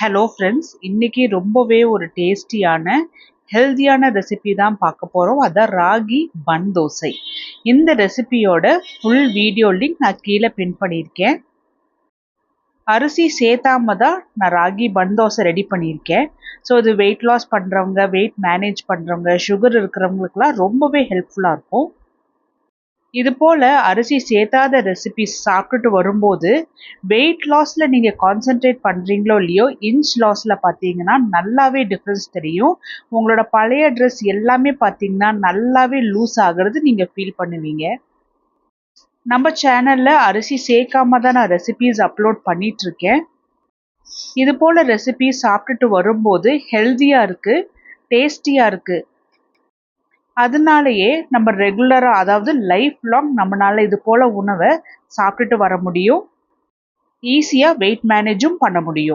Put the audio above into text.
Hello friends, இன்னைக்கு ரொம்பவே ஒரு டேஸ்டியான ஹெல்தியான ரெசிபி தான் பார்க்க போகிறோம். அதான் ராகி பன் தோசை. இந்த ரெசிபியோட ஃபுல் வீடியோ லிங்க் நான் கீழே பின் பண்ணியிருக்கேன். அரிசி சேர்த்தாம தான் நான் ராகி பன் தோசை ரெடி பண்ணியிருக்கேன். ஸோ இது வெயிட் லாஸ் பண்ணுறவங்க, வெயிட் மேனேஜ் பண்ணுறவங்க, சுகர் இருக்கிறவங்களுக்குலாம் ரொம்பவே ஹெல்ப்ஃபுல்லாக இருக்கும். இது போல் அரிசி சேர்த்தாத ரெசிபிஸ் சாப்பிட்டுட்டு வரும்போது வெயிட் லாஸில் நீங்கள் கான்சென்ட்ரேட் பண்ணுறீங்களோ இல்லையோ, இன்ச் லாஸில் பார்த்தீங்கன்னா நல்லாவே டிஃப்ரென்ஸ் தெரியும். உங்களோட பழைய ட்ரெஸ் எல்லாமே பார்த்தீங்கன்னா நல்லாவே லூஸ் ஆகிறது நீங்கள் ஃபீல் பண்ணுவீங்க. நம்ம சேனலில் அரிசி சேர்க்காம தான் நான் ரெசிபீஸ் அப்லோட் பண்ணிகிட்ருக்கேன். இது போல் ரெசிபீஸ் சாப்பிட்டுட்டு வரும்போது ஹெல்த்தியாக இருக்குது, டேஸ்டியாக இருக்குது. அதனாலேயே நம்ம ரெகுலராக, அதாவது லைஃப் லாங் நம்மளால இது போல் உணவை சாப்பிட்டுட்டு வர முடியும். ஈஸியாக வெயிட் மேனேஜும் பண்ண முடியும்.